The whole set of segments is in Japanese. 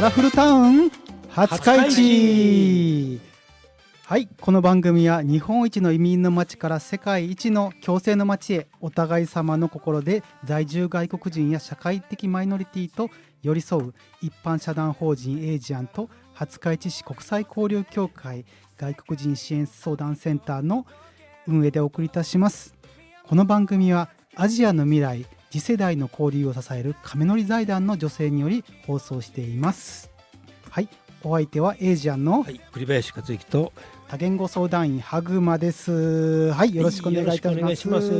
ラフルタウン廿日市。はい、この番組は日本一の移民の街から世界一の共生の街へ、お互い様の心で在住外国人や社会的マイノリティと寄り添う一般社団法人エイジアンと廿日市市国際交流協会外国人支援相談センターの運営でお送りいたします。この番組はアジアの未来、次世代の交流を支える亀のり財団の女性により放送しています。はい、お相手はエイジアンの、はい、栗林克之と多言語相談員ハグマです。はい、よろしくお願いいたします。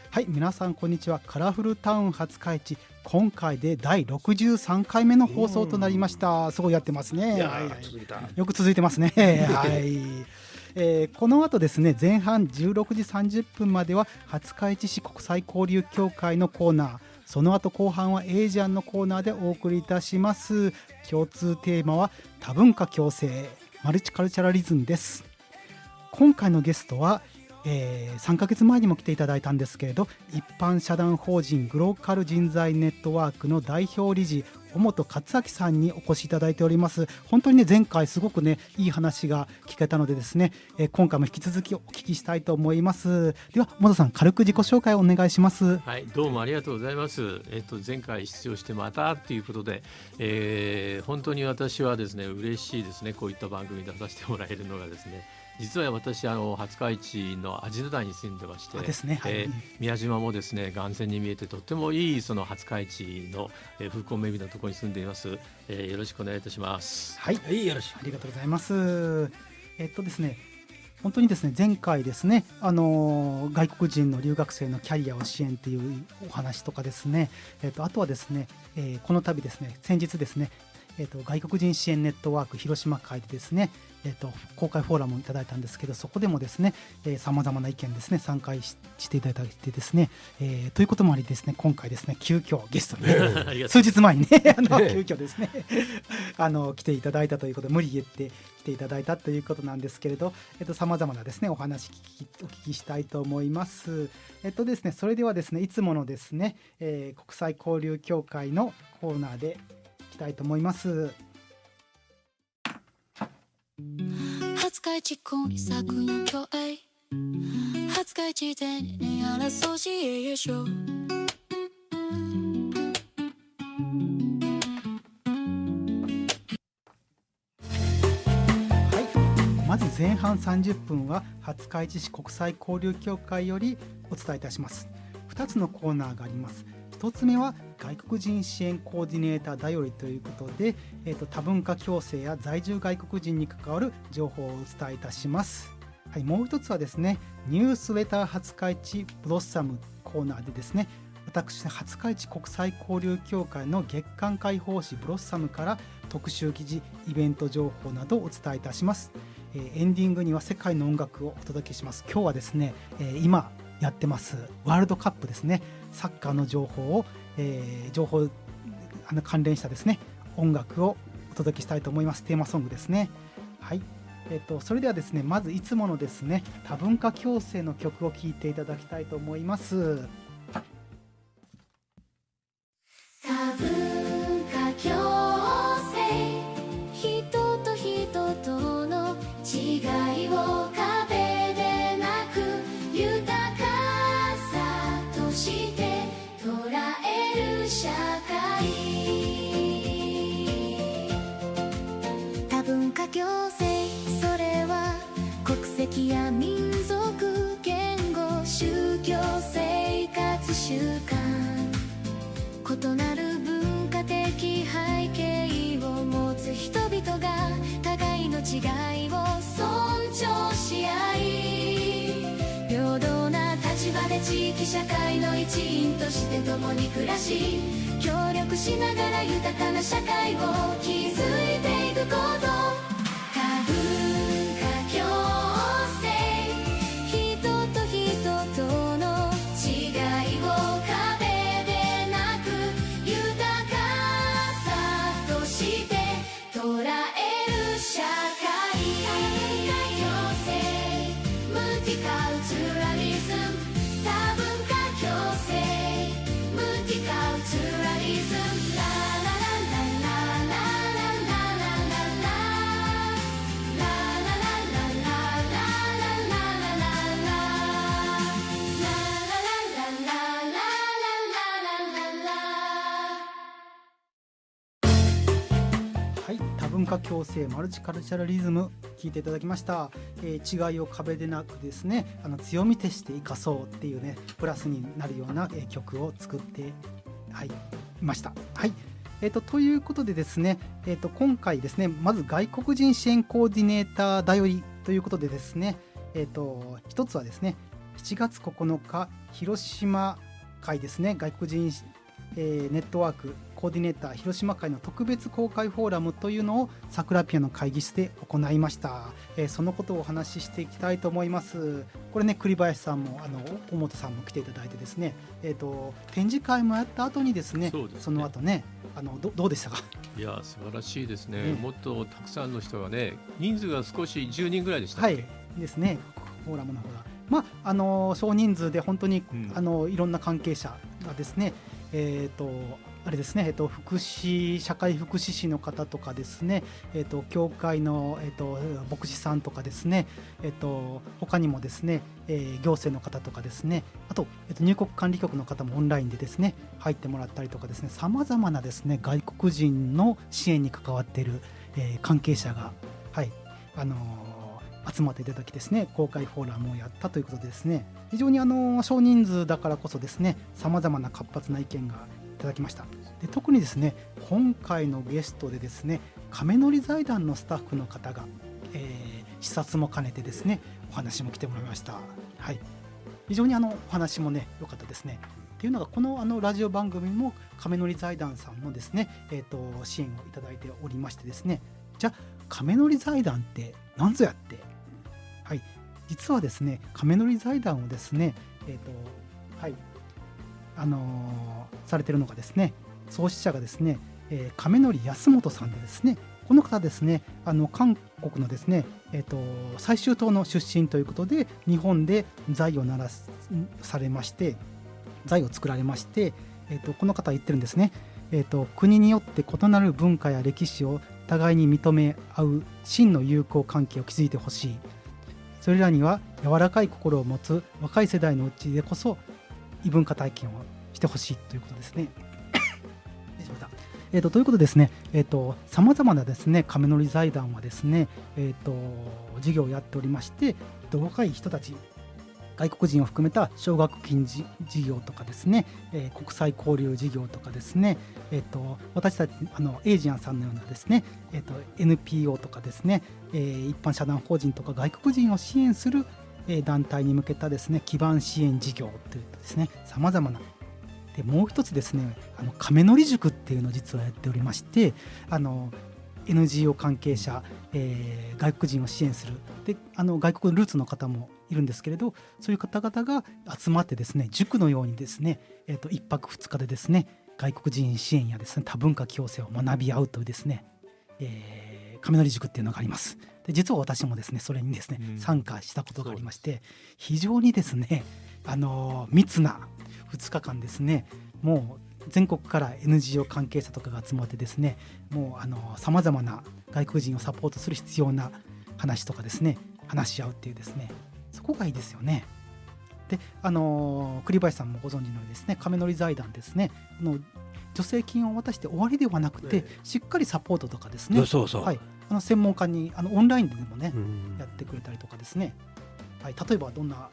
はい、皆さんこんにちは。カラフルタウン廿日市、今回で第63回目の放送となりました。すごいやってますね。よく続いてますね。はい、この後ですね、前半16時30分までは廿日市市国際交流協会のコーナー、その後後半はエイジアンのコーナーでお送りいたします。共通テーマは多文化共生マルチカルチャラリズムです。今回のゲストは、3ヶ月前にも来ていただいたんですけれど、一般社団法人グローカル人材ネットワークの代表理事尾本克明さんにお越しいただいております。本当にね、前回すごくね、いい話が聞けたのでですね、今回も引き続きお聞きしたいと思います。では尾本さん、軽く自己紹介をお願いします。はい、どうもありがとうございます。前回出場してまたということで、本当に私はですね、嬉しいですね。こういった番組に出させてもらえるのがですね、実は私廿日市の網代に住んでまして、ね、はい、宮島もですね、眼線に見えてとってもいいその廿日市の、風光明媚なところに住んでいます。よろしくお願いいたします。はい、よろしく。ありがとうございます。ですね、本当にですね、前回ですね、外国人の留学生のキャリアを支援というお話とかですね、あとはですね、この度ですね、先日ですね、外国人支援ネットワーク広島会でですね、公開フォーラムをいただいたんですけど、そこでもですね、様々な意見ですね、参加していただいてですね、ということもありですね、今回ですね、急遽ゲストに、ね、数日前にね急遽ですね来ていただいたということで、無理言って来ていただいたということなんですけれど、様々なですね、お話お聞きしたいと思います。ですね、それではですね、いつものですね、国際交流協会のコーナーでいきたいと思います。廿日市国作の共栄、廿日市でねアラソジエーショはい、まず前半30分は廿日市市国際交流協会よりお伝えいたします。2つのコーナーがあります。1つ目は外国人支援コーディネーターだよりということで、多文化共生や在住外国人に関わる情報をお伝えいたします。はい、もう一つはですね、ニュースレター廿日市ブロッサムコーナーでですね、私廿日市国際交流協会の月間広報誌ブロッサムから特集記事、イベント情報などをお伝えいたします。エンディングには世界の音楽をお届けします。今日はですね、今やってますワールドカップですね、サッカーの情報を、関連したですね、音楽をお届けしたいと思います。テーマソングですね。はい、それではですね、まずいつものですね、多文化共生の曲を聴いていただきたいと思います。多文化共生、人と人との違いを壁でなく豊かさとして捉える社会、多文化共生、それは国籍や民族、言語、宗教、生活習慣、異なる文化的背景を持つ人々が互いの違いを尊重し合い、平等な立場で地域社会の一員として共に暮らし、協力しながら豊かな社会を築いていくこと、多文化共生、人と人との違いを壁でなく豊かさとして捉える社会、共生ムーティカルチュラリズム、多文化共生ムーティカルチュラリズム、ラララララララ多文化共生マルチカルチャラリズム聞いていただきました。違いを壁でなくですね、強みとして生かそうっていうね、プラスになるような、曲を作って、はい、いました。はい。ということでですね、今回ですね、まず外国人支援コーディネーターだよりということでですね、一つはですね、7月9日広島会ですね、外国人、ネットワークコーディネーター広島会の特別公開フォーラムというのを桜ピアノ会議室で行いました。そのことをお話ししていきたいと思います。これね、栗林さんも大本さんも来ていただいてですね、展示会もやった後にですね、その後ね、どうでしたか？いや素晴らしいですね。もっとたくさんの人がね、人数が少し10人ぐらいでしたっけ？はいですね、フォーラムの方が少人数で本当に、いろんな関係者がですね、あれですね、社会福祉士の方とかですね、教会の、牧師さんとかですね、他にもですね、行政の方とかですね、あと、入国管理局の方もオンラインでですね入ってもらったりとかですね、さまざまなですね外国人の支援に関わっている、関係者が、はい、集まっていただきですね、公開フォーラムをやったということでですね、非常に少人数だからこそですね、さまざまな活発な意見がいただきました。で、特にですね、今回のゲストでですね、亀のり財団のスタッフの方が、視察も兼ねてですね、お話も来てもらいました。はい、非常にお話もね良かったですね。っていうのが、このラジオ番組も亀のり財団さんのですね、支援をいただいておりましてですね、じゃあ亀のり財団って何ぞやって、はい、実はですね、亀のり財団をですね、はい、されてるのがですね、創始者がですね、亀のり安本さんでですね、この方ですね、韓国のですね、最終党の出身ということで、日本で財をされまして、財を作られまして、この方は言ってるんですね、国によって異なる文化や歴史を互いに認め合う真の友好関係を築いてほしい。それらには柔らかい心を持つ若い世代のうちでこそ異文化体験をしてほしいということですね。ということでですね、さまざまなですね亀のり財団はですね、事業をやっておりまして、若い人たち、外国人を含めた奨学金事業とかですね、国際交流事業とかですね、私たちエイジアンさんのようなですね、NPO とかですね、一般社団法人とか外国人を支援する、団体に向けたですね基盤支援事業というですね、さまざまなで、もう一つですね、亀のり塾っていうのを実はやっておりまして、NGO 関係者、外国人を支援するで、外国ルーツの方もいるんですけれど、そういう方々が集まってですね、塾のようにですね、1泊2日でですね、外国人支援やですね多文化共生を学び合うというですね、亀のり塾っていうのがあります。で、実は私もですねそれにですね、参加したことがありまして、非常にですね密な2日間ですね、もう全国から NGO 関係者とかが集まってですね、もうさまざまな外国人をサポートする必要な話とかですね話し合うっていうですね、そこがいいですよね。で、栗林さんもご存知のようにですね、亀のり財団ですね、助成金を渡して終わりではなくて、しっかりサポートとかですね、はい、専門家にオンラインでもね、やってくれたりとかですね、はい、例えばどんな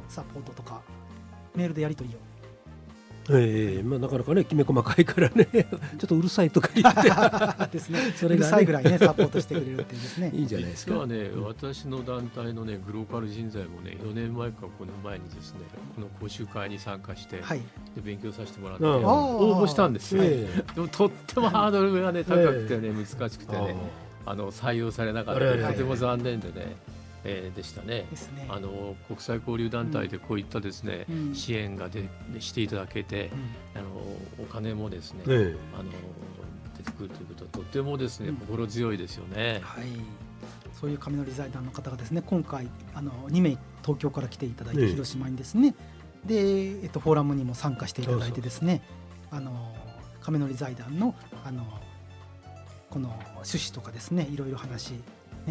サポートとかメールでやり取りを、なかなかねきめ細かいからねちょっとうるさいとか言ってですね、それがうるさいぐらいねサポートしてくれるっていうですねいいじゃないですか。実はね、私の団体のねグローバル人材もね4年前か5年前にですねこの講習会に参加して、はい、で勉強させてもらって応募したんですよ、でもとってもハードルがね高くてね難しくてね採用されなかったのでとても残念でね、でしたね。国際交流団体でこういったですね、支援がしていただけて、お金もですね、出てくるということはとてもですね、心強いですよね。はい、そういう亀のり財団の方がですね、今回2名東京から来ていただいて、広島にですね、で、フォーラムにも参加していただいてですね、亀のり財団のこの趣旨とかですね、いろいろ話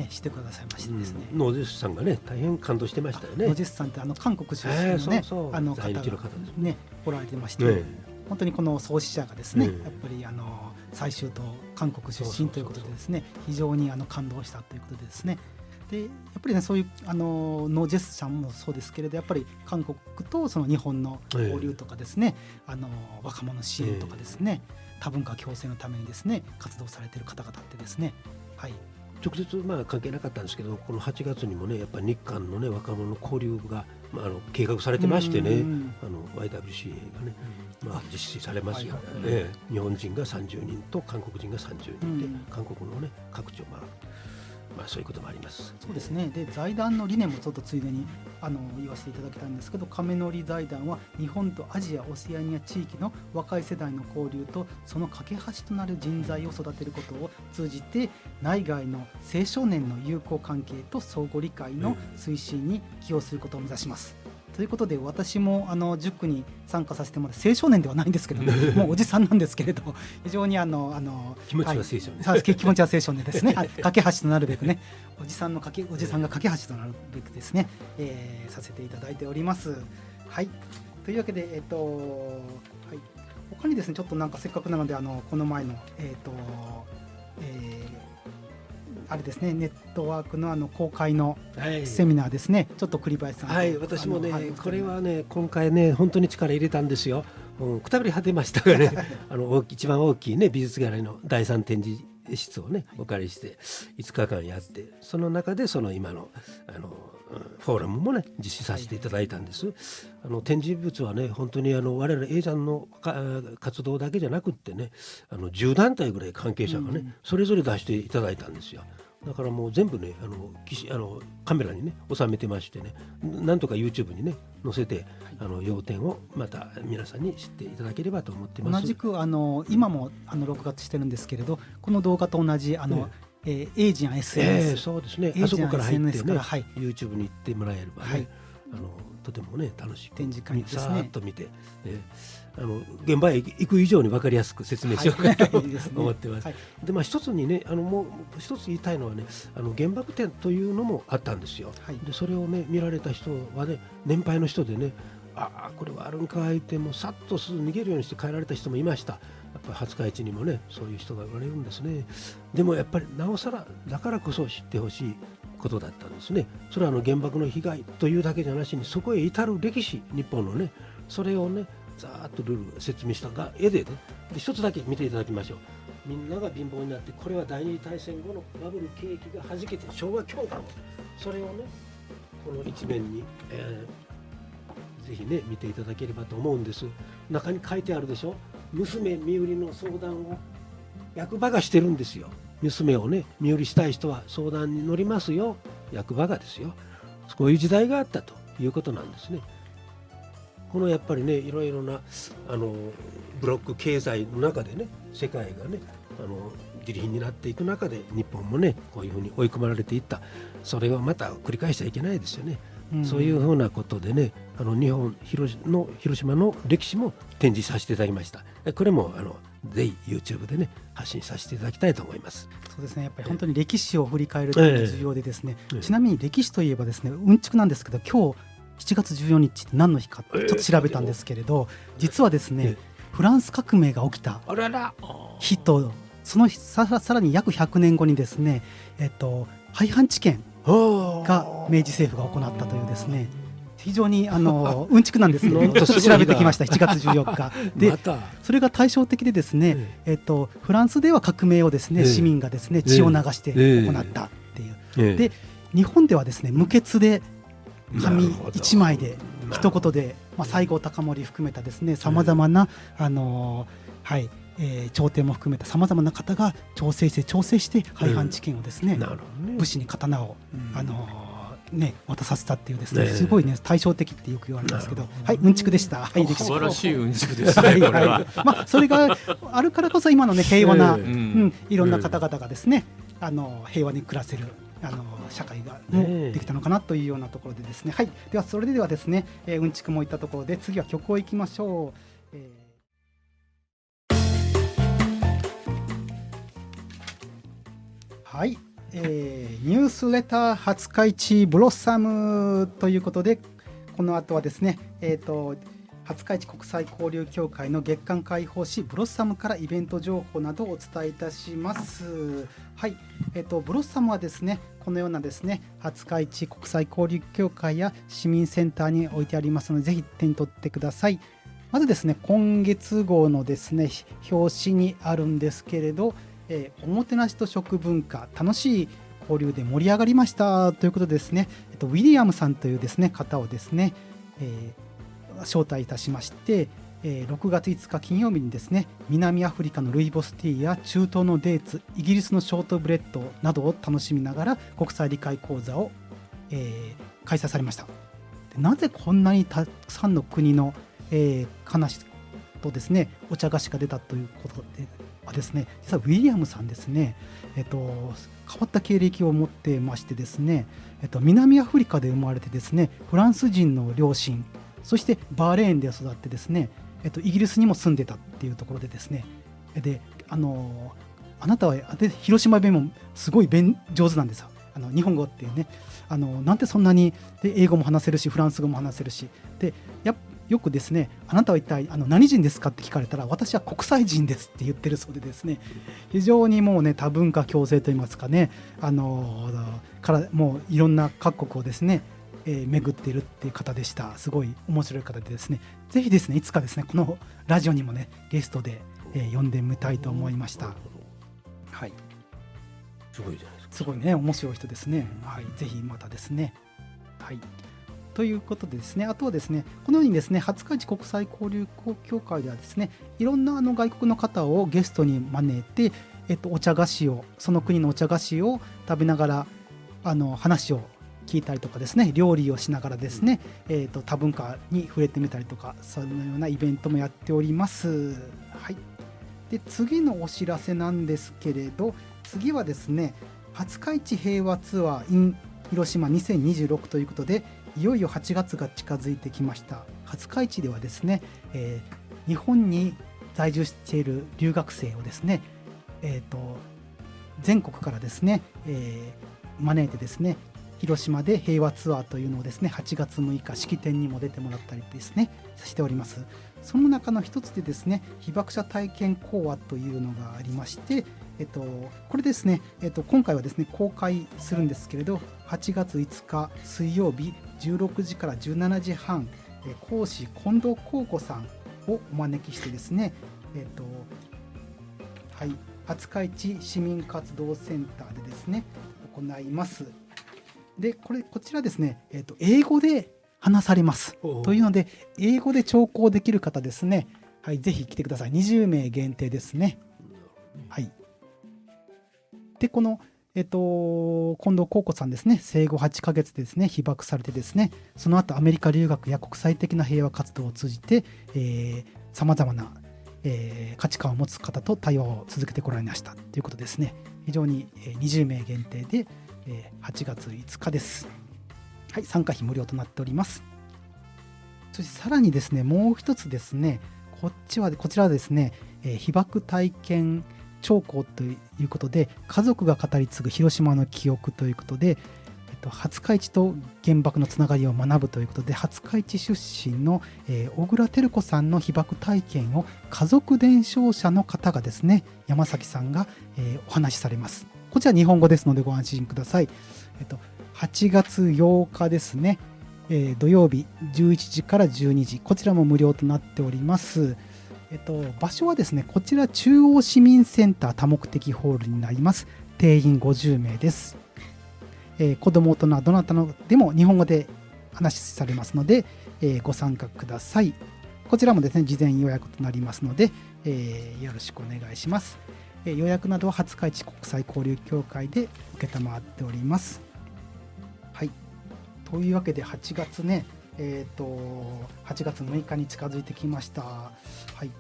してくださいましてですね、野地さんがね大変感動してましたよね。野地さんって韓国出身のね、在日の方ですね、来られてまして、本当にこの創始者がですね、うんやっぱり最終と韓国出身ということでですね、非常に感動したということでですね、でやっぱりねそういうノージェスチャーもそうですけれど、やっぱり韓国とその日本の交流とかですね、若者支援とかですね、多文化共生のためにですね活動されている方々ってですね、はい、直接関係なかったんですけど、この8月にもねやっぱり日韓のね若者の交流が、計画されてましてね、YWCA がね、実施されますよ、日本人が30人と韓国人が30人で、韓国のね各地をそういうこともあります。そうですね。で財団の理念もちょっとついでに言わせていただきたいんですけど、亀のり財団は日本とアジアオセアニア地域の若い世代の交流とその架け橋となる人材を育てることを通じて、内外の青少年の友好関係と相互理解の推進に寄与することを目指します。ということで、私も塾に参加させてもらって、青少年ではないんですけどもうおじさんなんですけれど、非常に気持ちは青少年、はい、気持ちは青少年ですね架け橋となるべくね、おじさんが架け橋となるべくですね、させていただいております。はい、というわけで、はい、他にですねちょっとせっかくなのでこの前のあれですね、ネットワークの公開のセミナーですね、ちょっと栗林さん、はい、私もねこれはね今回ね本当に力入れたんですよ。くたびれ果てましたがね一番大きいね美術ギャラリーの第3展示室をねお借りして5日間やって、その中でその今のフォーラムもね実施させていただいたんです。展示物はね本当に我々エージャンの活動だけじゃなくってね10団体ぐらい関係者がね、それぞれ出していただいたんですよ。だからもう全部ねカメラにね収めてましてね、なんとか YouTube にね載せて要点をまた皆さんに知っていただければと思ってます。同じく今も録画してるんですけれど、この動画と同じエージアン SNS、そうですね、あそこから入ってね、はい、YouTube に行ってもらえればね、はい、とてもね楽しく展示会ですね、さーっと見て、現場へ行く以上に分かりやすく説明しようかと、思ってます。で一つにねもう一つ言いたいのはね原爆展というのもあったんですよ。でそれをね見られた人はね年配の人でね、これはあるんかいってもうさっとすぐ逃げるようにして帰られた人もいました。やっぱり廿日市にもねそういう人がおられるんですね。でもやっぱりなおさらだからこそ知ってほしいことだったんですね。それは原爆の被害というだけじゃなしに、そこへ至る歴史、日本のねそれをねざーっとルール説明したが絵でね、一つだけ見ていただきましょう。みんなが貧乏になって、これは第二次大戦後のバブル景気がはじけて昭和恐慌、それをねこの一面に、ぜひね見ていただければと思うんです。中に書いてあるでしょ、娘身売りの相談を役場がしてるんですよ。娘をね身売りしたい人は相談に乗りますよ、役場がですよ。こういう時代があったということなんですね。このやっぱりねいろいろなブロック経済の中でね世界がね自利品になっていく中で、日本もねこういうふうに追い込まれていった。それをまた繰り返しちゃいけないですよね。そういうふうなことでね日本広島の歴史も展示させていただきました。これもぜひ YouTube でね発信させていただきたいと思います。そうですね、やっぱり本当に歴史を振り返るというのが重要でですね、ちなみに歴史といえばですね、うんちくなんですけど、今日7月14日って何の日かちょっと調べたんですけれど、実はですねフランス革命が起きた日と、そのさらに約100年後にですね、廃藩置県が明治政府が行ったというですね、非常にうんちくなんですけど、ちょっと調べてきました。7月14日で、それが対照的でですね、フランスでは革命をですね、市民がですね血を流して行ったっていう、で日本ではですね無血で紙1枚で一言で、西郷隆盛含めたですねさまざまな朝廷も含めたさまざまな方が調整して廃藩置県をですね、武士に刀を渡させたっていうですね、すごいね対照的ってよく言われるんですけど、うんちくでした。素晴らしいうんちくですね、これは。それがあるからこそ今のね平和な、いろんな方々がですね平和に暮らせる社会ができたのかなというようなところでですね、ではそれではですね、うんちくもいったところで次は曲をいきましょう。ニュースレター廿日市ブロッサムということで、この後はですね、廿日市国際交流協会の月間広報誌ブロッサムからイベント情報などをお伝えいたします。はい、ブロッサムはですね、このようなですね、廿日市国際交流協会や市民センターに置いてありますので、ぜひ手に取ってください。まずですね、今月号のですね、表紙にあるんですけれど、おもてなしと食文化、楽しい交流で盛り上がりましたということですね、ウィリアムさんというですね方をですね、招待いたしまして、6月5日金曜日にですね、南アフリカのルイボスティーや中東のデーツ、イギリスのショートブレッドなどを楽しみながら国際理解講座を、開催されました。でなぜこんなにたくさんの国の、話とですねお茶菓子が出たということではですね、実はウィリアムさんですね、変わった経歴を持ってましてですね、南アフリカで生まれてですね、フランス人の両親、そしてバーレーンで育ってですね、イギリスにも住んでたっていうところでですね、であなたはで広島弁もすごい上手なんですよ。日本語っていうね、なんてそんなにで英語も話せるしフランス語も話せるしで、よくですね、あなたは一体何人ですかって聞かれたら、私は国際人ですって言ってるそうでですね、非常にもうね多文化共生といいますかね、からもういろんな各国をですね、巡っているっていう方でした。すごい面白い方でですね、ぜひですねいつかですねこのラジオにもねゲストで、呼んでみたいと思いました。はい、すごいじゃないですか。すごいね面白い人ですね。はい、ぜひまたですね。はい、ということでですね、あとはですね、このようにですね、廿日市国際交流協会ではですね、いろんな外国の方をゲストに招いて、お茶菓子を、その国のお茶菓子を食べながら話を聞いたりとかですね、料理をしながらですね、多文化に触れてみたりとか、そのようなイベントもやっております。はい、で次のお知らせなんですけれど、次はですね、廿日市平和ツアー in 広島2026ということで、いよいよ8月が近づいてきました。廿日市ではですね、日本に在住している留学生をですね、全国からですね、招いてですね、広島で平和ツアーというのをですね、8月6日式典にも出てもらったりですねしております。その中の一つでですね、被爆者体験講話というのがありまして、これですね、今回はですね公開するんですけれど、8月5日水曜日16時から17時半、講師近藤幸子さんをお招きしてですね、はい、廿日市市民活動センターでですね行います。でこちらですね、英語で話されますというので、英語で聴講できる方ですね、はい、ぜひ来てください。20名限定ですね。はい、でこの、近藤幸子さんですね、生後8ヶ月でですね被爆されてですね、その後アメリカ留学や国際的な平和活動を通じてさまざまな、価値観を持つ方と対話を続けてこられましたということですね。非常に、20名限定で、8月5日です。はい、参加費無料となっております。そしてさらにですね、もう一つですね、こちらはですね、被爆体験聴講ということで、家族が語り継ぐ広島の記憶ということで、廿日市と原爆のつながりを学ぶということで、廿日市出身の、小倉照子さんの被爆体験を家族伝承者の方がですね、山崎さんが、お話しされます。こちら日本語ですのでご安心ください。8月8日ですね、土曜日11時から12時、こちらも無料となっております。場所はですね、こちら中央市民センター多目的ホールになります。定員50名です。子ども大人どなたのでも日本語で話されますので、ご参加ください。こちらもですね事前予約となりますので、よろしくお願いします。予約などは廿日市国際交流協会で承っております。はい、というわけで8月ね、8月6日に近づいてきました。はい、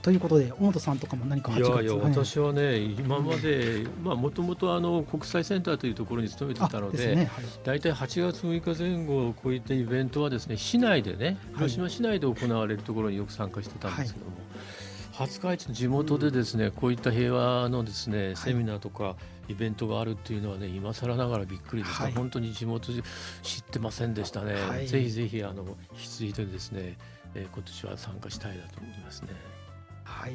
ということで大本さんとかも何か8月、いや私はね今までもともと国際センターというところに勤めてたので、ね、はい、だいたい8月6日前後こういったイベントはですね市内でね、広島市内で行われるところによく参加してたんですけども、廿日市の地元でですね、こういった平和のですね、いセミナーとかイベントがあるっていうのはね、今更ながらびっくりですが、はい本当に地元知ってませんでしたね。はいぜひぜひ引き継いでですね、今年は参加したいなと思いますね。はい。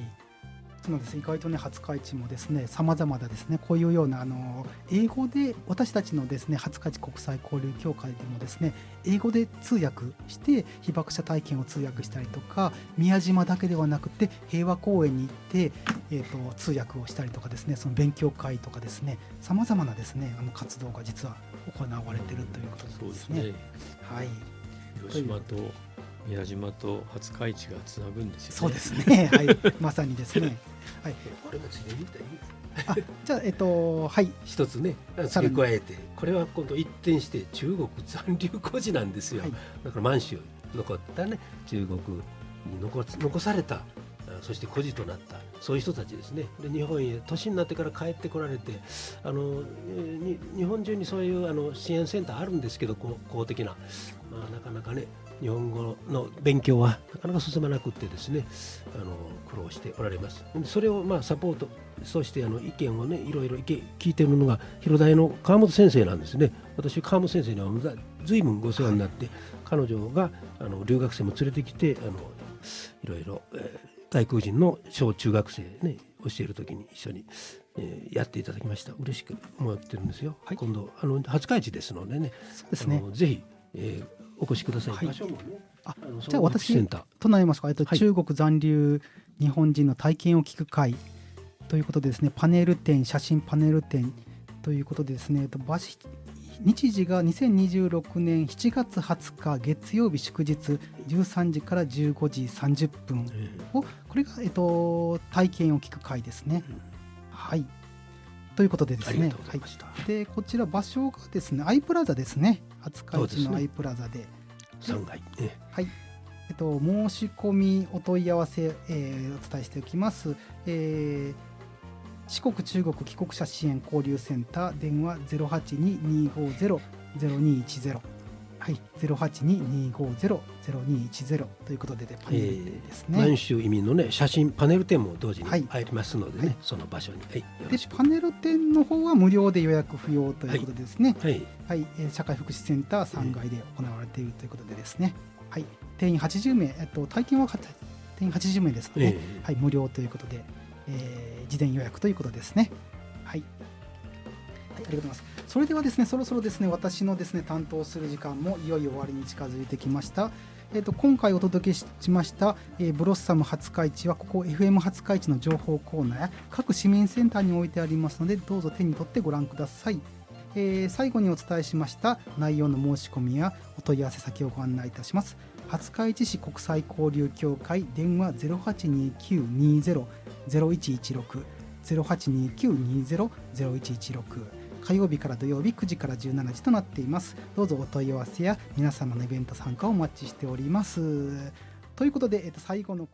そうなんです。意外とね、廿日市もですね、様々なですね、こういうような英語で私たちのですね、廿日市国際交流協会でもですね、英語で通訳して被爆者体験を通訳したりとか、宮島だけではなくて平和公園に行って、通訳をしたりとかですね、その勉強会とかですね、様々なですね、活動が実は行われているということそうでね。ですすね。はい。広島と宮島と廿日市がつなぐんですよね。そうですね。はい。まさにですね。はい。これもついでに言ったらいいあ、じゃあはい。一つねさらに付け加えて、これは今度一転して中国残留孤児なんですよ、はいだから満州に残ったね、中国に残された、そして孤児となったそういう人たちですね。で日本へ年になってから帰ってこられて、日本中にそういう支援センターあるんですけど、公的な、なかなかね日本語の勉強はなかなか進まなくってですね、苦労しておられます。でそれをサポート、そして意見をねいろいろ聞いているのが広大の川本先生なんですね。私川本先生にはずいぶんご世話になって、彼女が留学生も連れてきていろいろ、外国人の小中学生ね教えるときに一緒に、やっていただきました。嬉しく思ってるんですよ、はい、今度廿日市ですのでね、そうですね、ぜひ、お越しください。はい、場所もね、じゃあ私となりますか、はい、中国残留日本人の体験を聞く会ということでですね、パネル展、写真パネル展ということでですね、日時が2026年7月20日月曜日祝日13時から15時30分を、これが、体験を聞く会ですね。はい。ということでですね、はい、でこちら場所がですね、アイプラザですね、廿日市のアイプラザで、3階、はい。申し込みお問い合わせ、お伝えしておきます。四国中国帰国者支援交流センター、電話 082-250-0210、はい、082-250-0210ということで、パネルですね。満州移民のね写真パネル展も同時にありますのでね、はい、その場所に、はい、でパネル展の方は無料で予約不要ということでですね、はいはい、社会福祉センター3階で行われているということでですね、はい、定員80名、体験は定員80名ですので、はい、無料ということで、事前予約ということですね。はい、はい、ありがとうございます。それではですね、そろそろですね、私のですね担当する時間もいよいよ終わりに近づいてきました。今回お届けしました、ブロッサム廿日市はここ FM 廿日市の情報コーナーや各市民センターに置いてありますので、どうぞ手に取ってご覧ください。最後にお伝えしました内容の申し込みやお問い合わせ先をご案内いたします。廿日市市国際交流協会、電話 082920-0116 082920-0116、火曜日から土曜日9時から17時となっています。どうぞお問い合わせや皆様のイベント参加をお待ちしております。ということで、最後の